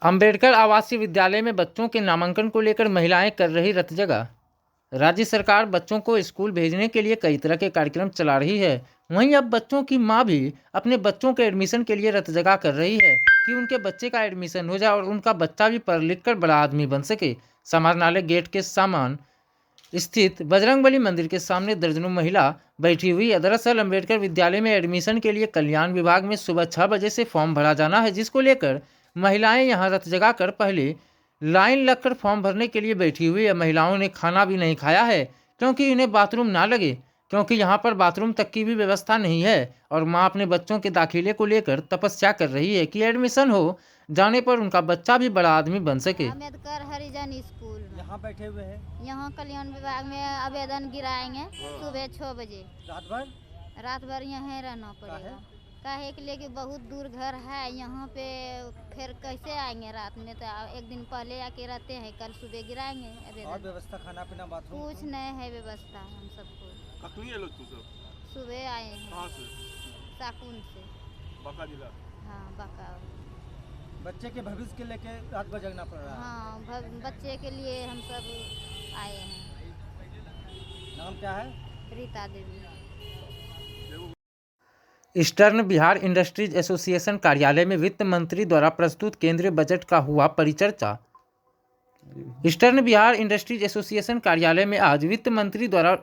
अंबेडकर आवासीय विद्यालय में बच्चों के नामांकन को लेकर महिलाएं कर रही रत जगह। राज्य सरकार बच्चों को स्कूल भेजने के लिए कई तरह के कार्यक्रम चला रही है। वहीं अब बच्चों की मां भी अपने बच्चों के एडमिशन के लिए रत जगह कर रही है कि उनके बच्चे का एडमिशन हो जाए और उनका बच्चा भी पढ़ लिख कर बड़ा आदमी बन सके। समाहरणालय गेट के सामान स्थित बजरंगबली मंदिर के सामने दर्जनों महिला बैठी हुई है। दरअसल अंबेडकर विद्यालय में एडमिशन के लिए कल्याण विभाग में सुबह 6 बजे से फॉर्म भरा जाना है, जिसको लेकर महिलाएं यहां रत जगा कर पहले लाइन लगकर फॉर्म भरने के लिए बैठी हुई है। महिलाओं ने खाना भी नहीं खाया है क्योंकि इन्हें बाथरूम ना लगे, क्योंकि यहाँ पर बाथरूम तक की भी व्यवस्था नहीं है। और माँ अपने बच्चों के दाखिले को लेकर तपस्या कर रही है कि एडमिशन हो जाने पर उनका बच्चा भी बड़ा आदमी बन सके। अम्बेडकर हरिजन स्कूल में यहाँ बैठे हुए हैं। यहाँ कल्याण विभाग में आवेदन गिराएंगे सुबह 6 बजे। रात भर यहाँ रहना पड़ेगा। काहे के लिए कि बहुत दूर घर है यहाँ पे, फिर कैसे आएंगे रात में? तो एक दिन पहले आके रहते हैं, कल सुबह गिराएंगे आवेदन। और व्यवस्था खाना पीना बाथरूम कुछ नहीं है व्यवस्था हम सबको। सुबह आए हैं। कहाँ से? साकुन से। बांका जिला। हाँ बांका। बच्चे के भविष्य के लेके रात भर जगना पड़ रहा है। हाँ बच्चे के लिए हम सब आए हैं। नाम क्या है? Rita Devi. Eastern Bihar industries association कार्यालय में वित्त मंत्री द्वारा प्रस्तुत केंद्रीय बजट का हुआ परिचर्चा। ईस्टर्न बिहार इंडस्ट्रीज एसोसिएशन कार्यालय में आज वित्त मंत्री द्वारा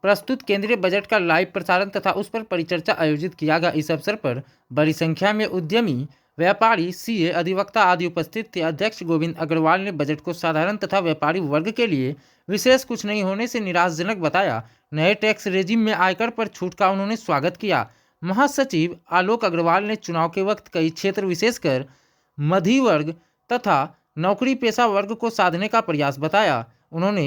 प्रस्तुत केंद्रीय बजट का लाइव प्रसारण तथा उस पर परिचर्चा आयोजित किया गया। इस अवसर पर बड़ी संख्या में उद्यमी, व्यापारी, सीए, अधिवक्ता आदि उपस्थित थे। अध्यक्ष गोविंद अग्रवाल ने बजट को साधारण तथा व्यापारी वर्ग के लिए विशेष कुछ नहीं होने से निराशाजनक बताया। नए टैक्स रेजिम में आयकर पर छूट का उन्होंने स्वागत किया। महासचिव आलोक अग्रवाल ने चुनाव के वक्त कई क्षेत्र विशेषकर मध्य वर्ग तथा नौकरी पेशा वर्ग को साधने का प्रयास बताया। उन्होंने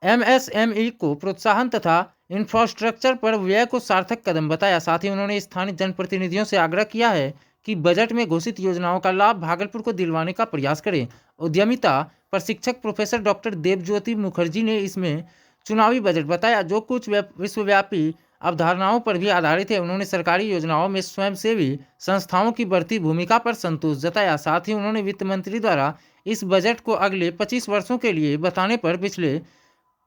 एमएसएमई को प्रोत्साहन तथा इंफ्रास्ट्रक्चर पर व्यय को सार्थक कदम बताया। साथ ही उन्होंने स्थानीय जनप्रतिनिधियों से आग्रह किया है कि बजट में घोषित योजनाओं का लाभ भागलपुर को दिलवाने का प्रयास करें। उद्यमिता प्रशिक्षक प्रोफेसर डॉक्टर देवज्योति मुखर्जी ने इसमें चुनावी बजट बताया जो कुछ विश्वव्यापी अवधारणाओं पर भी आधारित है। उन्होंने सरकारी योजनाओं में स्वयंसेवी संस्थाओं की बढ़ती भूमिका पर संतोष जताया। साथ ही उन्होंने वित्त मंत्री द्वारा इस बजट को अगले 25 वर्षों के लिए बताने पर पिछले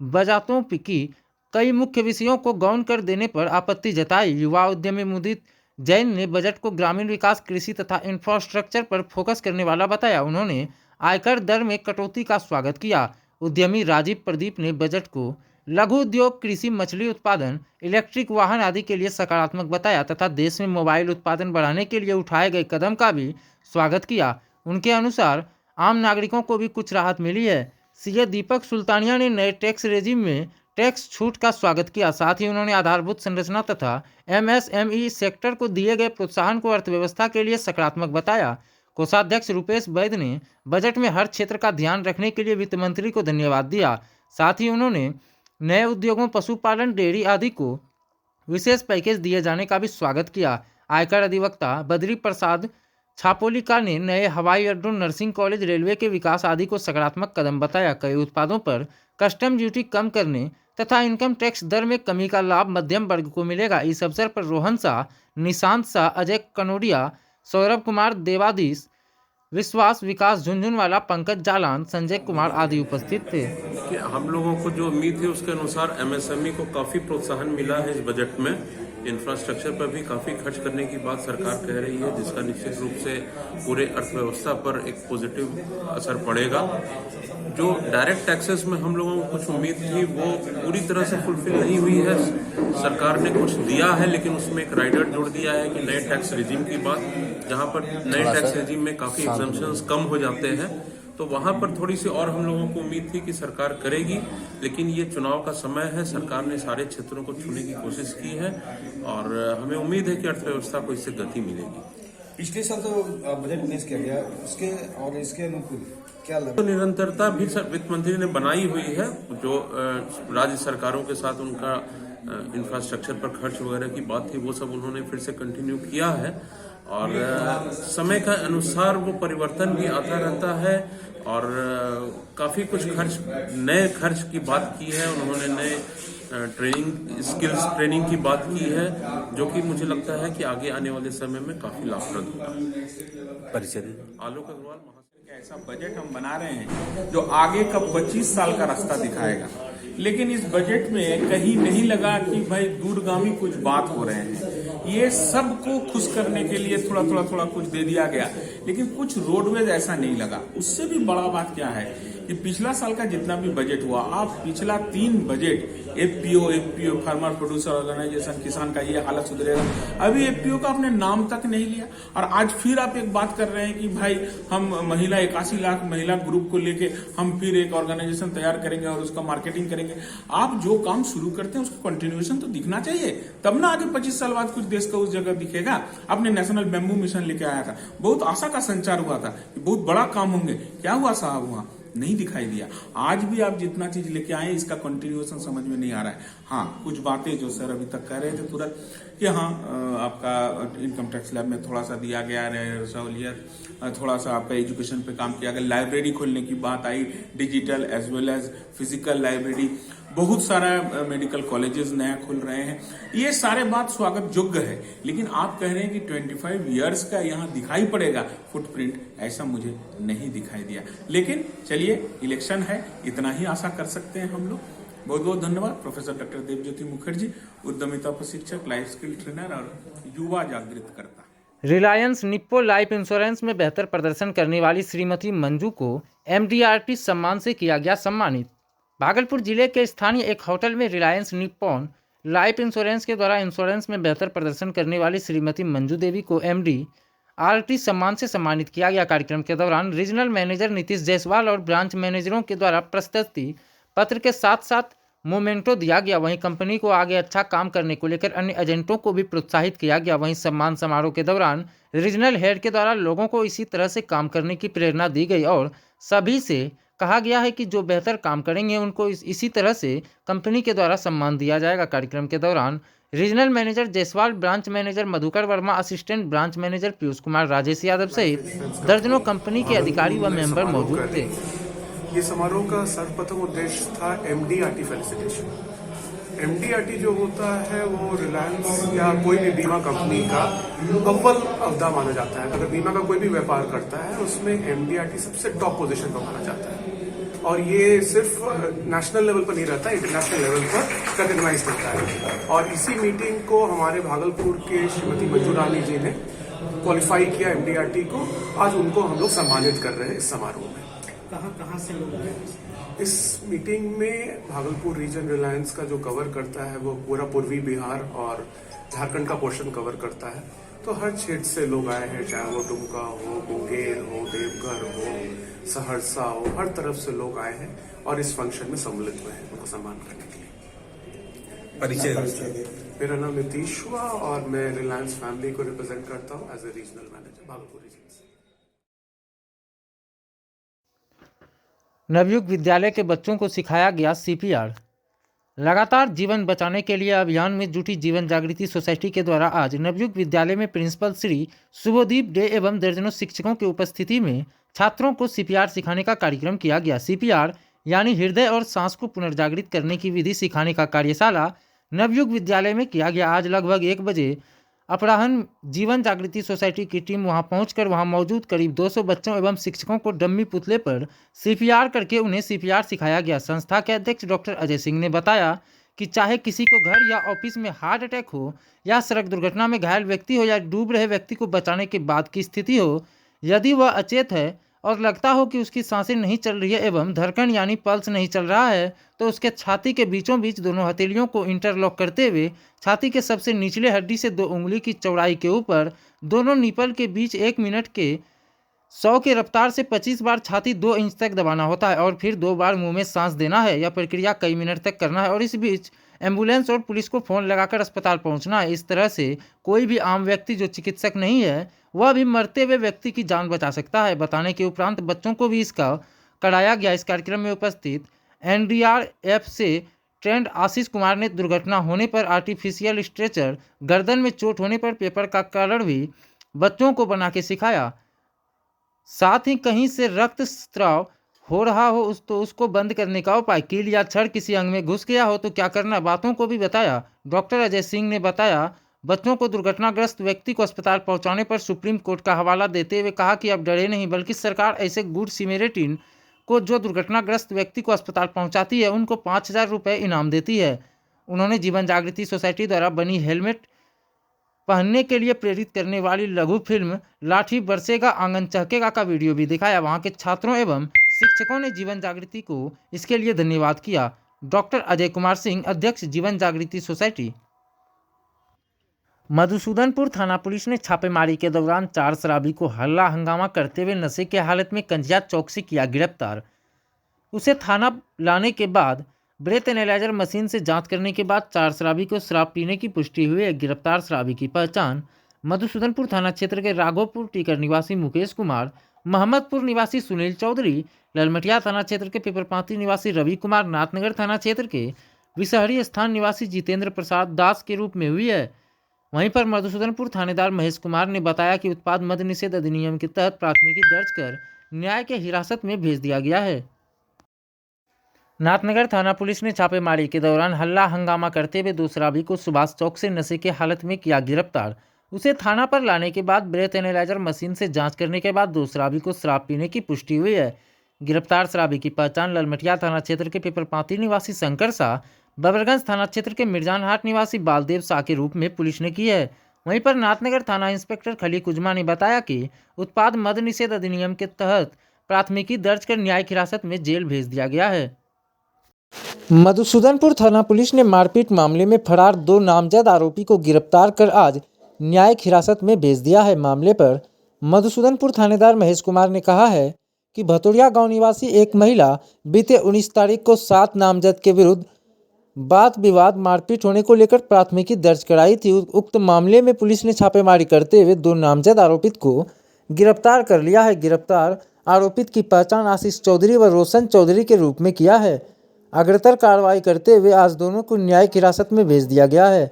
बजटों की कई मुख्य विषयों को गौण कर देने पर आपत्ति जताई। युवा उद्यमी मुदित जैन ने बजट को ग्रामीण विकास, कृषि तथा इंफ्रास्ट्रक्चर पर फोकस करने वाला बताया। उन्होंने आयकर दर में कटौती का स्वागत किया। उद्यमी राजीव प्रदीप ने बजट को लघु उद्योग, कृषि, मछली उत्पादन, इलेक्ट्रिक वाहन आदि के लिए सकारात्मक बताया तथा देश में मोबाइल उत्पादन बढ़ाने के लिए उठाए गए कदम का भी स्वागत किया। उनके अनुसार आम नागरिकों को भी कुछ राहत मिली है। सीए दीपक सुल्तानिया ने नए टैक्स रेजिम में टैक्स छूट का स्वागत किया। साथ ही उन्होंने आधारभूत संरचना तथा एमएसएमई सेक्टर को दिए गए प्रोत्साहन को अर्थव्यवस्था के लिए सकारात्मक बताया। कोषाध्यक्ष रुपेश वैद ने बजट में हर क्षेत्र का ध्यान रखने के लिए वित्त मंत्री को धन्यवाद दिया। साथ ही उन्होंने नए उद्योगों, पशुपालन, डेयरी आदि को विशेष पैकेज दिए जाने का भी स्वागत किया। आयकर अधिवक्ता बद्री प्रसाद छापोलिका ने नए हवाई अड्डों, नर्सिंग कॉलेज, रेलवे के विकास आदि को सकारात्मक कदम बताया। कई उत्पादों पर कस्टम ड्यूटी कम करने तथा इनकम टैक्स दर में कमी का लाभ मध्यम वर्ग को मिलेगा। इस अवसर पर रोहन शाह, निशांत शाह, अजय कनोडिया, सौरभ कुमार, देवादीश विश्वास, विकास झुंझुनवाला, पंकज जालान, संजय कुमार आदि उपस्थित थे। कि हम लोगों को जो उम्मीद थी उसके अनुसार एमएसएमई को काफी प्रोत्साहन मिला है। इस बजट में इंफ्रास्ट्रक्चर पर भी काफी खर्च करने की बात सरकार कह रही है, जिसका निश्चित रूप से पूरे अर्थव्यवस्था पर एक पॉजिटिव असर पड़ेगा। जो डायरेक्ट टैक्सेस में हम लोगों को कुछ उम्मीद थी वो पूरी तरह से फुलफिल नहीं हुई है। सरकार ने कुछ दिया है लेकिन उसमें एक राइडर जोड़ दिया है कि नए टैक्स रेजिम की बात, जहां पर नए टैक्स रेजिम में काफी एग्जम्पशंस कम हो जाते हैं, तो वहां पर थोड़ी सी और हम लोगों को उम्मीद थी कि सरकार करेगी। लेकिन ये चुनाव का समय है, सरकार ने सारे क्षेत्रों को छूने की कोशिश की है और हमें उम्मीद है कि अर्थव्यवस्था को इससे गति मिलेगी। पिछले साल तो बजट पेश किया गया, उसके और इसके अनुकूल क्या लगा? तो निरंतरता भी वित्त मंत्री ने बनाई हुई है। जो राज्य सरकारों के साथ उनका इंफ्रास्ट्रक्चर पर खर्च वगैरह की बात थी वो सब उन्होंने फिर से कंटिन्यू किया है और समय का अनुसार वो परिवर्तन भी आता रहता है और काफी कुछ खर्च, नए खर्च की बात की है उन्होंने। नए ट्रेनिंग, स्किल्स ट्रेनिंग की बात की है जो कि मुझे लगता है कि आगे आने वाले समय में काफी लाभप्रद होगा। परिचय आलोक अग्रवाल। ऐसा बजट हम बना रहे हैं जो आगे का 25 साल का रास्ता दिखाएगा, लेकिन इस बजट में कहीं नहीं लगा कि भाई दूरगामी कुछ बात हो रहे हैं। ये सबको खुश करने के लिए थोड़ा कुछ दे दिया गया, लेकिन कुछ रोडवेज ऐसा नहीं लगा। उससे भी बड़ा बात क्या है कि पिछला साल का जितना भी बजट हुआ, आप पिछला 3 budget FPO farmer producer organisation किसान का ये हालत सुधरेगा, अभी एफपीओ का आपने नाम तक नहीं लिया। और आज फिर आप एक बात कर रहे हैं कि भाई हम महिला 81 लाख महिला ग्रुप को लेके हम फिर एक ऑर्गेनाइजेशन तैयार करेंगे और उसका मार्केटिंग करेंगे। आप जो काम शुरू करते हैं उसका कंटिन्यूएशन तो दिखना चाहिए, तब ना आगे 25 साल बाद कुछ देश का उस जगह दिखेगा। आपने नेशनल बैम्बू मिशन लेके आया था, बहुत आशा का संचार हुआ था कि बहुत बड़ा काम होंगे, क्या हुआ साहब? वहां नहीं दिखाई दिया। आज भी आप जितना चीज लेके आए इसका कंटिन्यूएशन समझ में नहीं आ रहा है। हाँ, कुछ बातें जो सर अभी तक कह रहे थे तुरंत कि हाँ आपका इनकम टैक्स स्लैब में थोड़ा सा दिया गया है सहूलियत, थोड़ा सा आपका एजुकेशन पे काम किया गया, लाइब्रेरी खोलने की बात आई, digital as well as physical library, बहुत सारा मेडिकल कॉलेजेस नया खुल रहे हैं। ये सारे बात स्वागत योग्य है, लेकिन आप कह रहे हैं कि 25 इयर्स का यहाँ दिखाई पड़ेगा फुटप्रिंट, ऐसा मुझे नहीं दिखाई दिया। लेकिन चलिए, इलेक्शन है, इतना ही आशा कर सकते हैं हम लोग। बहुत बहुत धन्यवाद प्रोफेसर डॉक्टर देवज्योति मुखर्जी, उद्यमिता प्रशिक्षक, लाइफ स्किल ट्रेनर और युवा जागृत करता। रिलायंस निप्पो लाइफ इंश्योरेंस में बेहतर प्रदर्शन करने वाली श्रीमती मंजू को MDRT सम्मान से किया गया सम्मानित। भागलपुर जिले के स्थानीय एक होटल में रिलायंस निप्पॉन लाइफ इंश्योरेंस के द्वारा इंश्योरेंस में बेहतर प्रदर्शन करने वाली श्रीमती मंजू देवी को MDRT सम्मान से सम्मानित किया गया। कार्यक्रम के दौरान रीजनल मैनेजर नीतीश जायसवाल और ब्रांच मैनेजरों के द्वारा प्रशस्ति पत्र के साथ साथ मोमेंटो दिया गया। वहीं कंपनी को आगे अच्छा काम करने को लेकर अन्य एजेंटों को भी प्रोत्साहित किया गया। वहीं सम्मान समारोह के दौरान रीजनल हेड के द्वारा लोगों को इसी तरह से काम करने की प्रेरणा दी गई और सभी से कहा गया है कि जो बेहतर काम करेंगे उनको इसी तरह से कंपनी के द्वारा सम्मान दिया जाएगा। कार्यक्रम के दौरान regional manager Jaiswal, branch manager Madhukar Verma, assistant branch manager Piyush Kumar, Rajesh Yadav सहित दर्जनों कंपनी के अधिकारी व मेंबर मौजूद थे। ये समारोह का सर्वप्रथम उद्देश्य था MDRT फेलिसिटेशन। MDRT जो होता है वो रिलायंस या कोई भी बीमा कंपनी का अव्वल अवधा माना जाता है। अगर बीमा का कोई भी व्यापार करता है उसमें MDRT सबसे टॉप पोजीशन पर माना जाता है, और ये सिर्फ नेशनल लेवल पर नहीं रहता, इंटरनेशनल लेवल पर रिकॉग्नाइज करता है। और इसी मीटिंग को हमारे भागलपुर के श्रीमती मंजू रानी जी ने क्वालिफाई किया MDRT को। आज उनको हम लोग सम्मानित कर रहे हैं इस समारोह में। कहाँ से लोग हैं? इस मीटिंग में भागलपुर रीजन रिलायंस का जो कवर करता है वो पूरा पूर्वी बिहार और झारखंड का पोर्शन कवर करता है, तो हर क्षेत्र से लोग आए हैं, चाहे वो डुमका हो, मुंगेर हो, देवघर हो, सहरसा हो, हर तरफ से लोग आए हैं और इस फंक्शन में सम्मिलित हुए हैं उनको सम्मान करने के लिए। परिचय। मेरा नाम नीतीश हुआ और मैं रिलायंस फैमिली को रिप्रेजेंट करता हूँ as a regional manager Bhagalpur region से। नवयुग विद्यालय के बच्चों को सिखाया गया CPR। लगातार जीवन बचाने के लिए अभियान में जुटी जीवन जागृति सोसाइटी के द्वारा आज नवयुग विद्यालय में प्रिंसिपल श्री शुभदीप डे एवं दर्जनों शिक्षकों की उपस्थिति में छात्रों को CPR सिखाने का कार्यक्रम किया गया। CPR यानी हृदय और सांस को पुनर्जागृत करने की विधि सिखाने का कार्यशाला नवयुग विद्यालय में किया गया। आज लगभग 1 बजे अपराह्न जीवन जागृति सोसाइटी की टीम वहां पहुंचकर वहां मौजूद करीब 200 बच्चों एवं शिक्षकों को डम्मी पुतले पर CPR करके उन्हें CPR सिखाया गया। संस्था के अध्यक्ष डॉक्टर अजय सिंह ने बताया कि चाहे किसी को घर या ऑफिस में हार्ट अटैक हो या सड़क दुर्घटना में घायल व्यक्ति हो या डूब रहे व्यक्ति को बचाने के बाद की स्थिति हो, यदि वह अचेत है और लगता हो कि उसकी सांसें नहीं चल रही है एवं धड़कन यानी पल्स नहीं चल रहा है, तो उसके छाती के बीचों बीच दोनों हथेलियों को इंटरलॉक करते हुए छाती के सबसे निचले हड्डी से 2 उंगली की चौड़ाई के ऊपर दोनों निपल के बीच 1 मिनट के 100 की रफ्तार से 25 बार छाती 2 इंच तक दबाना होता है और फिर 2 बार मुंह में सांस देना है। यह प्रक्रिया कई मिनट तक करना है और इस बीच एम्बुलेंस और पुलिस को फ़ोन लगाकर अस्पताल पहुंचना है। इस तरह से कोई भी आम व्यक्ति जो चिकित्सक नहीं है वह भी मरते हुए व्यक्ति की जान बचा सकता है। बताने के उपरांत बच्चों को भी इसका कराया गया। इस कार्यक्रम में उपस्थित NDRF से ट्रेंड आशीष कुमार ने दुर्घटना होने पर आर्टिफिशियल स्ट्रेचर, गर्दन में चोट होने पर पेपर का कारण भी बच्चों को बना के सिखाया। साथ ही कहीं से रक्त स्राव हो रहा हो तो उसको बंद करने का उपाय, कील या छड़ किसी अंग में घुस गया हो तो क्या करना, बातों को भी बताया। डॉक्टर अजय सिंह ने बताया बच्चों को दुर्घटनाग्रस्त व्यक्ति को अस्पताल पहुंचाने पर सुप्रीम कोर्ट का हवाला देते हुए कहा कि अब डरे नहीं, बल्कि सरकार ऐसे गुड सिमेरिटन को जो दुर्घटनाग्रस्त व्यक्ति को अस्पताल पहुंचाती है उनको 5,000 रुपये इनाम देती है। उन्होंने जीवन जागृति सोसाइटी द्वारा बनी हेलमेट पहनने के लिए प्रेरित करने वाली लघु फिल्म लाठी बरसेगा आंगन चहकेगा का वीडियो भी दिखाया। वहां के छात्रों एवं शिक्षकों ने जीवन जागृति को इसके लिए धन्यवाद किया। डॉक्टर अजय कुमार सिंह, अध्यक्ष जीवन जागृति सोसाइटी। मधुसूदनपुर थाना पुलिस ने छापेमारी के दौरान 4 शराबी को हल्ला हंगामा करते हुए नशे के हालत में कंजिया चौक से किया गिरफ्तार। उसे थाना लाने के बाद ब्रेथ एनालाइजर मशीन से जांच करने के बाद 4 शराबी को शराब पीने की पुष्टि हुई है। गिरफ्तार शराबी की पहचान मधुसूदनपुर थाना क्षेत्र के राघोपुर टीकर निवासी मुकेश कुमार, मोहम्मदपुर निवासी सुनील चौधरी, ललमटिया थाना क्षेत्र के पिपरपाती निवासी रवि कुमार, नाथनगर थाना क्षेत्र के विषहरी स्थान निवासी जितेंद्र प्रसाद दास के रूप में हुई है। वहीं पर मधुसूदनपुर थानेदार महेश कुमार ने बताया कि उत्पाद मद्य निषेध अधिनियम के तहत प्राथमिकी दर्ज कर न्याय के हिरासत में भेज दिया गया है। नाथनगर थाना पुलिस ने छापेमारी के दौरान हल्ला हंगामा करते हुए 2 शराबी को सुभाष चौक से नशे के हालत में किया गिरफ्तार। उसे थाना पर लाने के बाद ब्रेथ एनालाइजर मशीन से जांच करने के बाद 2 शराबी को शराब पीने की पुष्टि हुई है। गिरफ्तार शराबी की पहचान ललमटिया थाना क्षेत्र के पिपरपाती निवासी शंकर शाह, बबरगंज थाना क्षेत्र के मिर्जानहाट निवासी बालदेव शाह के रूप में पुलिस ने की है। वहीं पर नाथनगर थाना इंस्पेक्टर खलीक उजमा ने बताया कि उत्पाद मद्य निषेध अधिनियम के तहत प्राथमिकी दर्ज कर न्यायिक हिरासत में जेल भेज दिया गया है। मधुसूदनपुर थाना पुलिस ने मारपीट मामले में फरार 2 नामजद आरोपी को गिरफ्तार कर आज न्यायिक हिरासत में भेज दिया है। मामले पर मधुसूदनपुर थानेदार महेश कुमार ने कहा है कि भतोड़िया गांव निवासी एक महिला बीते 19 तारीख को 7 नामजद के विरुद्ध वाद विवाद मारपीट होने को लेकर प्राथमिकी दर्ज कराई थी। उक्त मामले में पुलिस ने छापेमारी करते हुए 2 नामजद आरोपित को गिरफ्तार कर लिया है। गिरफ्तार आरोपित की पहचान आशीष चौधरी व रोशन चौधरी के रूप में किया है। अग्रतर कार्रवाई करते हुए आज दोनों को न्यायिक हिरासत में भेज दिया गया है।